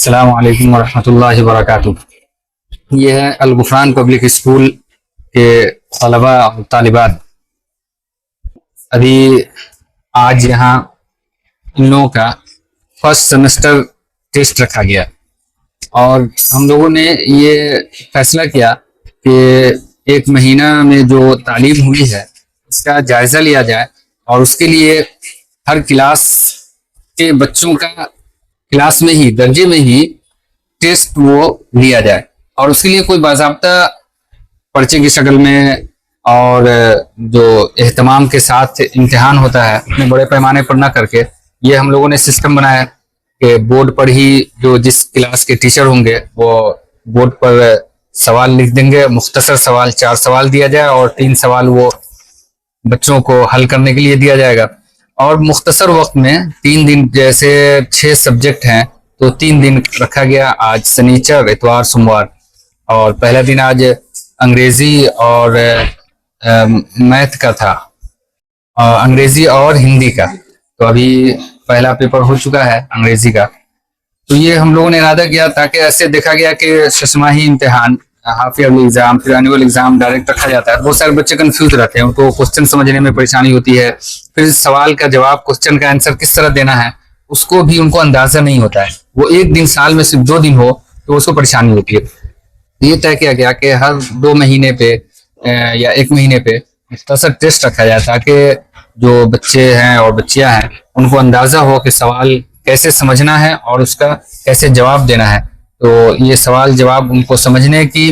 अस्सलामु अलैकुम वरहमतुल्लाहि वबरकातुह। ये है अल गुफरान पब्लिक स्कूल के तलबा और तालिबात। अभी आज यहाँ इन लोगों का फर्स्ट सेमेस्टर टेस्ट रखा गया और हम लोगों ने ये फैसला किया कि एक महीना में जो तालीम हुई है इसका जायजा लिया जाए और उसके लिए हर क्लास के बच्चों का क्लास में ही दर्जे में ही टेस्ट वो लिया जाए और उसके लिए कोई बाज़ाब्ता पर्चे की शक्ल में और जो एहतमाम के साथ इम्तिहान होता है अपने बड़े पैमाने पर ना करके ये हम लोगों ने सिस्टम बनाया कि बोर्ड पर ही जो जिस क्लास के टीचर होंगे वो बोर्ड पर सवाल लिख देंगे। मुख्तसर सवाल 4 सवाल दिया जाए और 3 सवाल वो बच्चों को हल करने के लिए दिया जाएगा और मुख्तसर वक्त में 3 दिन, जैसे 6 सब्जेक्ट हैं तो 3 दिन रखा गया। आज शनिचर, इतवार, सोमवार और पहला दिन आज अंग्रेजी और मैथ का था, अंग्रेजी और हिंदी का। तो अभी पहला पेपर हो चुका है अंग्रेजी का। तो ये हम लोगों ने इरादा किया ताकि ऐसे देखा गया कि छमाही इम्तिहान, हाफ ईयरली एग्जाम, फिर एनुअल एग्जाम डायरेक्ट रखा जाता है। बहुत सारे बच्चे कंफ्यूज रहते हैं, उनको क्वेश्चन समझने में परेशानी होती है, फिर सवाल का जवाब, क्वेश्चन का आंसर किस तरह देना है उसको भी उनको अंदाजा नहीं होता है। वो एक दिन, साल में सिर्फ 2 दिन हो तो उसको परेशानी होती है। ये तय किया गया कि हर 2 महीने पे या 1 महीने पे मुख्तसर टेस्ट रखा जाए ताकि जो बच्चे हैं और बच्चियां हैं उनको अंदाजा हो कि सवाल कैसे समझना है और उसका कैसे जवाब देना है। तो ये सवाल जवाब उनको समझने की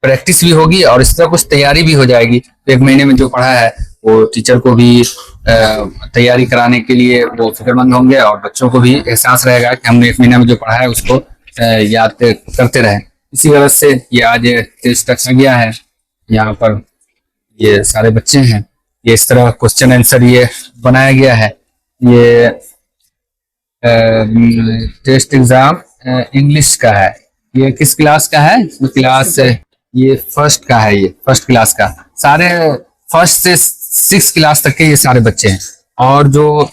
प्रैक्टिस भी होगी और इस तरह कुछ तैयारी भी हो जाएगी। तो 1 महीने में जो पढ़ा है वो टीचर को भी तैयारी कराने के लिए वो फिक्रमंद होंगे और बच्चों को भी एहसास रहेगा कि हमने 1 महीने में जो पढ़ा है उसको याद करते रहें। इसी वजह से ये आज टेस्ट रखा गया है। यहाँ पर ये सारे बच्चे हैं, ये इस तरह क्वेश्चन आंसर ये बनाया गया है। ये टेस्ट एग्जाम इंग्लिश का है। ये किस क्लास का है? क्लास ये फर्स्ट का है, ये फर्स्ट क्लास का। सारे फर्स्ट से 6 क्लास तक के ये सारे बच्चे हैं और जो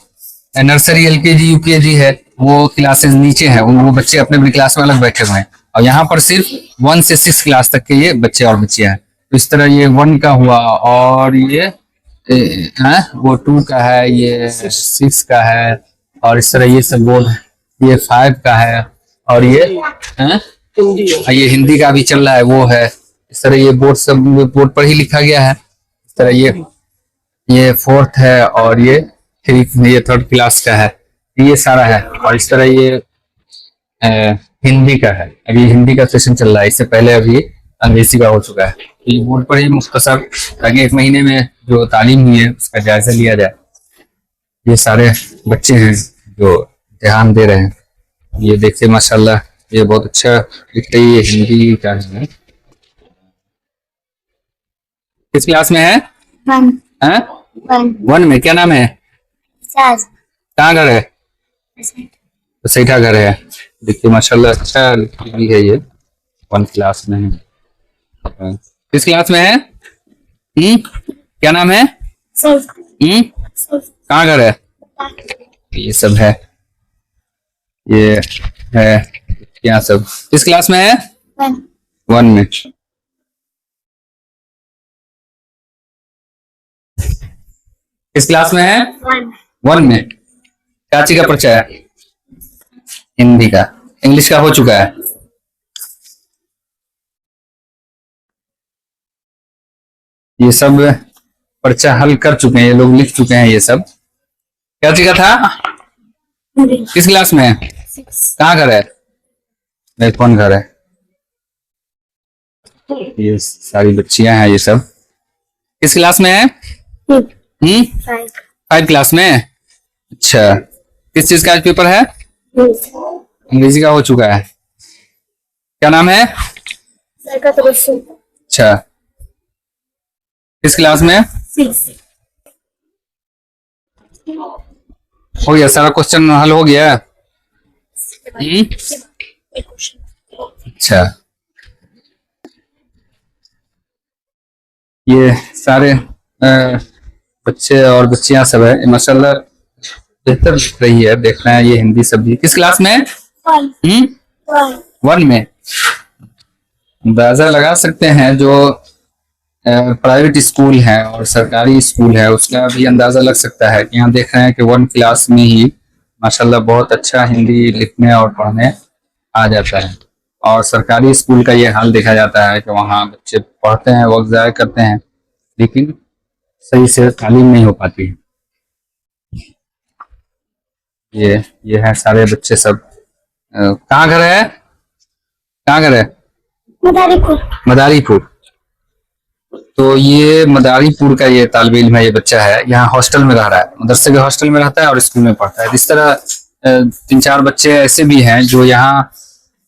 नर्सरी, LKG, UKG है वो क्लासेस नीचे हैं, वो बच्चे अपने अपनी क्लास में अलग बैठे हुए हैं और यहाँ पर सिर्फ 1 से 6 क्लास तक के ये बच्चे और बच्चियां हैं। तो इस तरह ये 1 का हुआ और ये वो 2 का है, ये 6 का है और इस तरह ये सब बोर्ड, ये 5 का है और ये हिंदी का भी चल रहा है वो है। इस तरह ये बोर्ड सब बोर्ड पर ही लिखा गया है। इस तरह ये 4th है और ये 3rd क्लास का है, ये सारा है। और इस तरह ये हिंदी का है, अभी हिंदी का सेशन चल रहा है, इससे पहले अभी अंग्रेजी का हो चुका है। तो ये बोर्ड पर ही मुख्तसर ताकि 1 महीने में जो तालीम हुई है उसका जायजा लिया जाए। ये सारे बच्चे हैं जो ध्यान दे रहे हैं। ये देखते माशाल्लाह ये बहुत अच्छा दिख रही है। हिंदी का है, किस क्लास में है? 1 में। क्या नाम है? कहाँ घर है? तो सैठा घर है। देखिए माशाल्लाह अच्छा भी है, ये 1 क्लास में है। किस क्लास में है? क्या नाम है? कहाँ घर है? ये सब है, ये है क्या सब। किस क्लास में है? 1 में। किस क्लास में है? 1 में। क्या चीज का पर्चा है? हिंदी का। इंग्लिश का हो चुका है। ये सब पर्चा हल कर चुके हैं, ये लोग लिख चुके हैं ये सब। क्या चीज का था? किस क्लास में है? कहाँ घर है? कौन घर है? ये सारी बच्चियां हैं ये सब। किस क्लास में है? 5 क्लास में। अच्छा, किस चीज का आज पेपर है? अंग्रेजी का हो चुका है। क्या नाम है? अच्छा, किस क्लास में? 6। हो गया सारा क्वेश्चन हल हो गया? अच्छा, ये सारे बच्चे और बच्चियां सब है माशाल्लाह। बेहतर दिख रही है, देखना है। ये हिंदी सब्जी किस क्लास में है? वन में। अंदाजा लगा सकते हैं जो प्राइवेट स्कूल है और सरकारी स्कूल है उसका भी अंदाजा लग सकता है कि यहाँ देख रहे हैं कि वन क्लास में ही माशाल्लाह बहुत अच्छा हिंदी लिखने और पढ़ने आ जाता है। और सरकारी स्कूल का ये हाल देखा जाता है कि वहाँ बच्चे पढ़ते हैं, वक्त ज़ाया करते हैं, लेकिन सही से तालीम नहीं हो पाती है। ये है सारे बच्चे सब। कहाँ घर है? कहाँ घर है? मदारीपुर। मदारीपुर। तो ये मदारीपुर का ये तालिब इल्म है, ये बच्चा है, यहाँ हॉस्टल में रह रहा है, मदरसे के हॉस्टल में रहता है और स्कूल में पढ़ता है। इस तरह 3-4 बच्चे ऐसे भी हैं जो यहाँ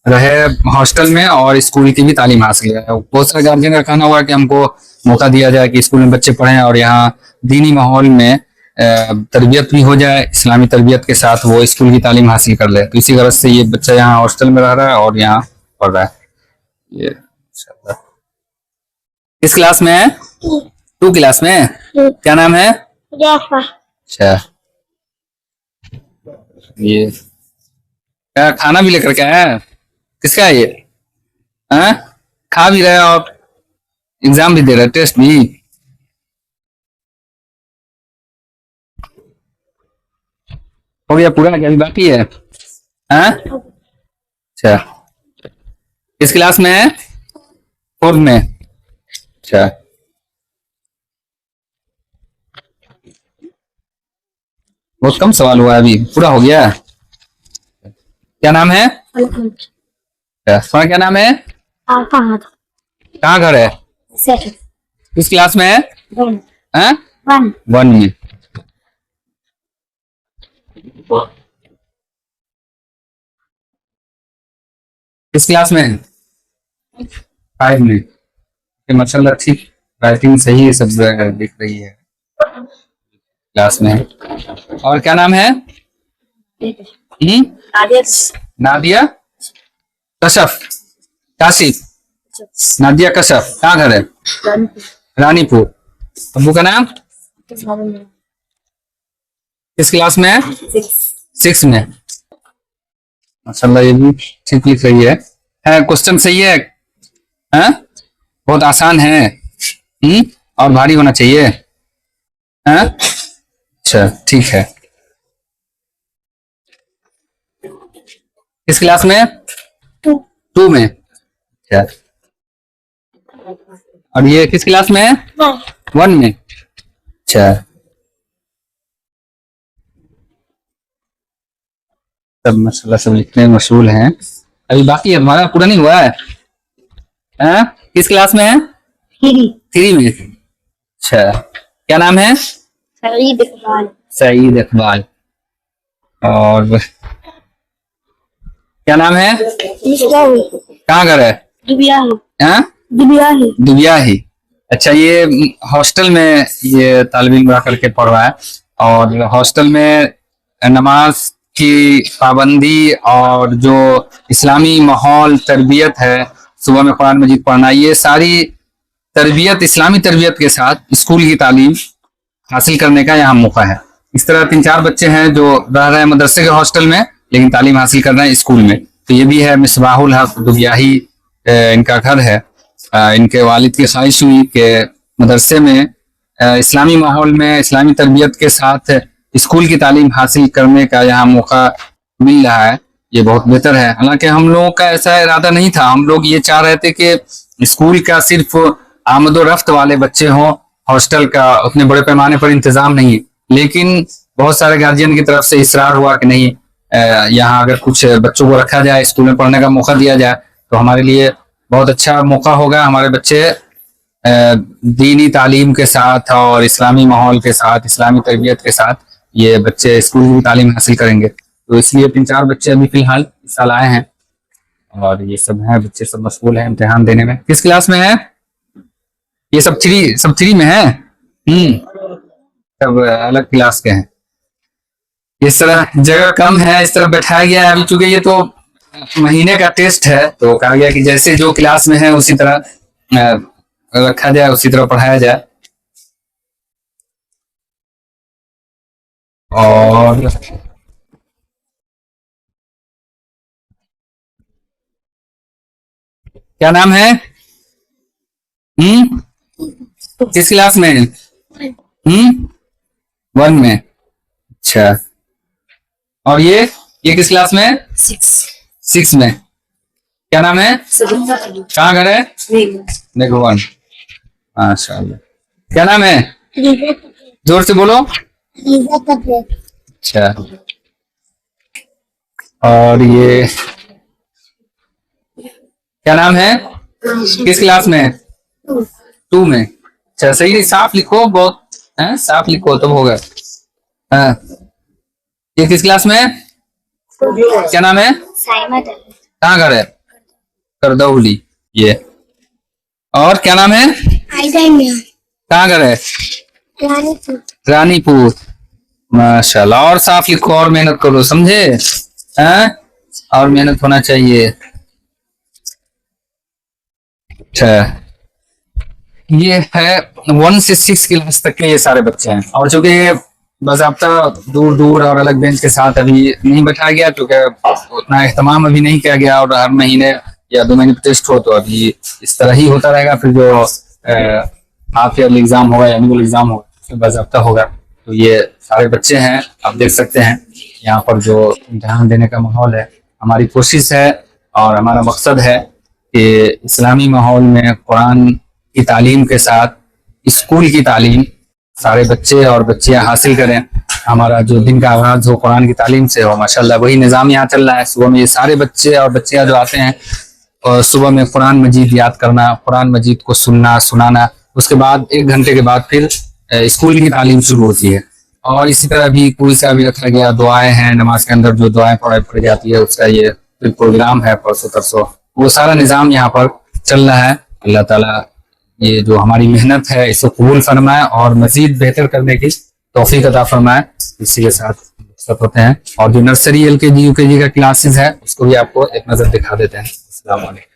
रहे हॉस्टल में और स्कूल की भी तालीम हासिल है। बहुत सारे गार्जियन का कहना हुआ कि हमको मौका दिया जाए कि स्कूल में बच्चे पढ़ें और यहाँ दीनी माहौल में तरबियत भी हो जाए, इस्लामी तरबियत के साथ वो स्कूल की तालीम हासिल कर ले। तो इसी गरज से ये बच्चा यहाँ हॉस्टल में रह रहा है और यहाँ पढ़ रहा है। ये किस क्लास में है? 2 क्लास में। क्या नाम है? अच्छा, ये क्या खाना भी लेकर के आया? किसका है ये? हाँ? खा भी रहे और एग्जाम भी दे रहे, टेस्ट भी। हो गया पूरा क्या अभी बाकी है? हाँ? अच्छा, किस क्लास में है? 4th में। अच्छा, बहुत कम सवाल हुआ है, अभी पूरा हो गया। क्या नाम है? तुम्हारा क्या नाम है? कहाँ घर है? किस क्लास में है? हाँ? 1 में। किस क्लास में है? 5 में। माशाल्लाह ठीक, राइटिंग सही है, सब दिख रही है क्लास में। और क्या नाम है? नादिया कशफ, काशिफ, नादिया कशफ। कहाँ घर है? रानीपुर। अब्बू का नाम? किस क्लास में है? 6 में। माशाल्लाह ये भी ठीक लिख रही है। क्वेश्चन सही है? हाँ? बहुत आसान है। और भारी होना चाहिए। हाँ? अच्छा ठीक है। किस क्लास में? 2 में। अच्छा, और ये किस क्लास में है? 1 में। अच्छा, सब माशाल्लाह सब लिखने में मशगूल हैं। अभी बाकी है, तुम्हारा पूरा नहीं हुआ है? हाँ? किस क्लास में है? 3 में। अच्छा, क्या नाम है? सईद इकबाल। सईद इकबाल। और क्या नाम है? कहाँ घर है? हाँ? दुबिया ही। अच्छा, ये हॉस्टल में ये तालिब इल्म रह करके पढ़ रहा है और हॉस्टल में नमाज की पाबंदी और जो इस्लामी माहौल तरबियत है, सुबह में कुरान मजीद पढ़ना, ये सारी तरबियत इस्लामी तरबियत के साथ स्कूल की तालीम हासिल करने का यहाँ मौका है। इस तरह 3-4 बच्चे हैं जो रह रहे हैं मदरसे के हॉस्टल में लेकिन तालीम हासिल कर रहे हैं स्कूल में। तो ये भी है मिसबाहुल हक दुबियाही, इनका घर है। इनके वालिद की ख्वाहिश हुई कि मदरसे में इस्लामी माहौल में इस्लामी तरबियत के साथ स्कूल की तालीम हासिल करने का यहाँ मौका मिल रहा है, ये बहुत बेहतर है। हालांकि हम लोगों का ऐसा इरादा नहीं था, हम लोग ये चाह रहे थे कि स्कूल का सिर्फ आमदो रफ्त वाले बच्चे हों, हॉस्टल का उतने बड़े पैमाने पर इंतजाम नहीं। लेकिन बहुत सारे गार्जियन की तरफ से इसरार हुआ कि नहीं, यहाँ अगर कुछ बच्चों को रखा जाए, स्कूल में पढ़ने का मौका दिया जाए तो हमारे लिए बहुत अच्छा मौका होगा। हमारे बच्चे दीनी तालीम के साथ और इस्लामी माहौल के साथ, इस्लामी तरबियत के साथ ये बच्चे स्कूल की तालीम हासिल करेंगे। तो इसलिए 3-4 बच्चे अभी फिलहाल इस साल आए हैं और ये सब हैं बच्चे, सब मशगूल हैं इम्तिहान देने में। किस क्लास में है? ये सब 3 में है। सब अलग क्लास के हैं। इस तरह जगह कम है, इस तरह बैठाया गया है। अभी चूंकि ये तो महीने का टेस्ट है तो कहा गया कि जैसे जो क्लास में है उसी तरह रखा जाए, उसी तरह पढ़ाया जाए। और क्या नाम है? किस क्लास में? 1 में। अच्छा, और ये किस क्लास में? 6 में। क्या नाम है? कहाँ घर है? नेगोवन। माशाल्लाह। क्या नाम है? जोर से बोलो। अच्छा, और ये क्या नाम है? किस क्लास में? 2 में। अच्छा, सही साफ लिखो, बहुत है, साफ लिखो तब होगा। हाँ, ये किस क्लास में? क्या नाम है? कहाँ घर है? करदौली। ये, और क्या नाम है? कहाँ घर है? रानीपुर। माशाल्लाह, और साफ लिखो और मेहनत करो, समझे? हैं? और मेहनत होना चाहिए। अच्छा, ये है 1 से 6 क्लास तक के ये सारे बच्चे हैं, और चूंकि बाज़ाब्ता दूर दूर और अलग बेंच के साथ अभी नहीं बैठाया गया, क्योंकि उतना एहतमाम अभी नहीं किया गया, और हर महीने या 2 महीने पे टेस्ट हो, तो अभी इस तरह ही होता रहेगा। फिर जो हाफ ईयरली एग्जाम होगा या एनुअल एग्जाम होगा, उसमें बाज़ाब्ता होगा। तो ये सारे बच्चे हैं, आप देख सकते हैं यहाँ पर जो इम्तिहान देने का माहौल है। हमारी कोशिश है और हमारा मकसद है कि इस्लामी माहौल में कुरान की तालीम के साथ स्कूल की तालीम सारे बच्चे और बच्चियां हासिल करें। हमारा जो दिन का आगाज हो कुरान की तालीम से हो, माशाल्लाह वही निज़ाम यहाँ चल रहा है। सुबह में ये सारे बच्चे और बच्चियां जो आते हैं, और सुबह में कुरान मजीद याद करना, कुरान मजीद को सुनना सुनाना, उसके बाद 1 घंटे के बाद फिर स्कूल की तालीम शुरू होती है। और इसी तरह भी कोई सा भी रखा गया, दुआएं हैं, नमाज के अंदर जो दुआएं पढ़ी जाती है, उसका ये फिर प्रोग्राम है परसों तरसों। वो सारा निज़ाम यहाँ पर चल रहा है। अल्लाह ताला ये जो हमारी मेहनत है इसको कबूल फरमाए और मजीद बेहतर करने की तौफीक अता फरमाए। इसी के साथ सब होते हैं, और जो नर्सरी LKG UKG का क्लासेस है उसको भी आपको एक नजर दिखा देते हैं। अस्सलाम वालेकुम।